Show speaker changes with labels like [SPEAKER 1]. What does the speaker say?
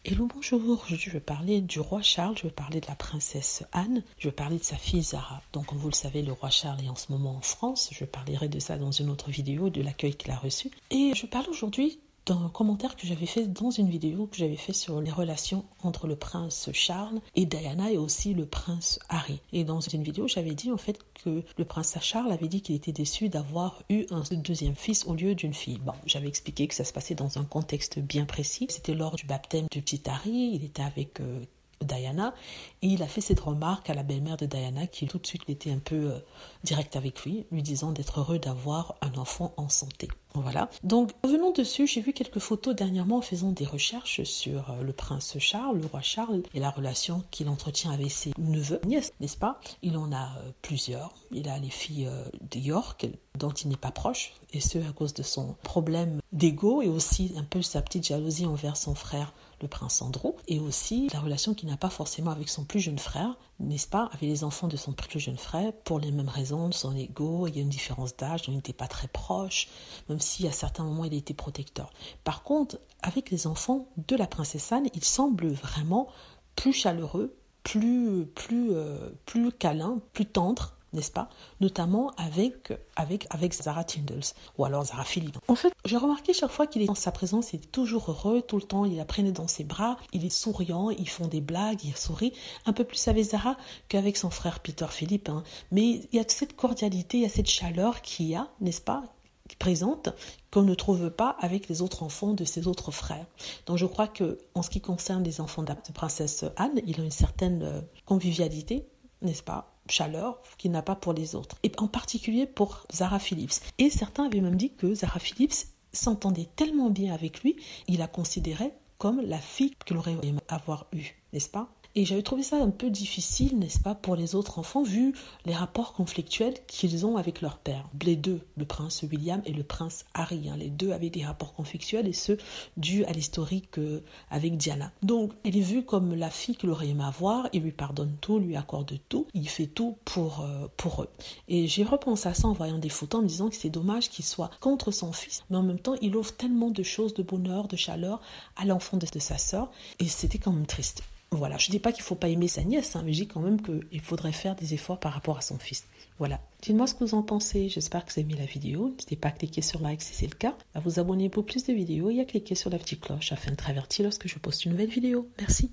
[SPEAKER 1] Hello, bonjour. Aujourd'hui, je vais parler du roi Charles, je vais parler de la princesse Anne, je vais parler de sa fille Zara. Donc, comme vous le savez, le roi Charles est en ce moment en France. Je parlerai de ça dans une autre vidéo, de l'accueil qu'il a reçu. Et je parle aujourd'hui d'un commentaire que j'avais fait dans une vidéo que j'avais fait sur les relations entre le prince Charles et Diana et aussi le prince Harry. Et dans une vidéo, j'avais dit en fait que le prince Charles avait dit qu'il était déçu d'avoir eu un deuxième fils au lieu d'une fille. Bon, j'avais expliqué que ça se passait dans un contexte bien précis. C'était lors du baptême du petit Harry, il était avec Diana, et il a fait cette remarque à la belle-mère de Diana qui tout de suite était un peu direct avec lui disant d'être heureux d'avoir un enfant en santé. Voilà. Donc, revenons dessus, j'ai vu quelques photos dernièrement en faisant des recherches sur le prince Charles, le roi Charles, et la relation qu'il entretient avec ses neveux, nièces, n'est-ce pas? Il en a plusieurs. Il a les filles de York, dont il n'est pas proche, et ce à cause de son problème d'ego et aussi un peu sa petite jalousie envers son frère, le prince Andrew, et aussi la relation qu'il n'a pas forcément avec son plus jeune frère, n'est-ce pas, avec les enfants de son plus jeune frère, pour les mêmes raisons, son ego, il y a une différence d'âge, donc il n'était pas très proche, même si à certains moments il était protecteur. Par contre, avec les enfants de la princesse Anne, il semble vraiment plus chaleureux, plus câlin, plus tendre, n'est-ce pas? Notamment avec Zara Tindall, ou alors Zara Philippe. En fait, j'ai remarqué chaque fois qu'il est dans sa présence, il est toujours heureux, tout le temps, il la prenait dans ses bras, il est souriant, ils font des blagues, il sourit, un peu plus avec Zara qu'avec son frère Peter Philippe. Hein. Mais il y a cette cordialité, il y a cette chaleur qu'il y a, n'est-ce pas, présente, qu'on ne trouve pas avec les autres enfants de ses autres frères. Donc je crois que en ce qui concerne les enfants de la princesse Anne, il a une certaine convivialité, n'est-ce pas, chaleur qu'il n'a pas pour les autres, et en particulier pour Zara Phillips. Et certains avaient même dit que Zara Phillips s'entendait tellement bien avec lui, il la considérait comme la fille qu'il aurait aimé avoir eue, n'est-ce pas? Et j'avais trouvé ça un peu difficile, n'est-ce pas, pour les autres enfants, vu les rapports conflictuels qu'ils ont avec leur père. Les deux, le prince William et le prince Harry, hein, les deux avaient des rapports conflictuels, et ceux dus à l'historique avec Diana. Donc, elle est vue comme la fille qu'il aurait aimé avoir, il lui pardonne tout, lui accorde tout, il fait tout pour eux. Et j'ai repensé à ça en voyant des photos, en me disant que c'est dommage qu'il soit contre son fils, mais en même temps, il offre tellement de choses, de bonheur, de chaleur à l'enfant de sa sœur, et c'était quand même triste. Voilà, je ne dis pas qu'il ne faut pas aimer sa nièce, hein, mais je dis quand même qu'il faudrait faire des efforts par rapport à son fils. Voilà. Dites-moi ce que vous en pensez, j'espère que vous avez aimé la vidéo. N'hésitez pas à cliquer sur like si c'est le cas, à vous abonner pour plus de vidéos et à cliquer sur la petite cloche afin d'être averti lorsque je poste une nouvelle vidéo. Merci.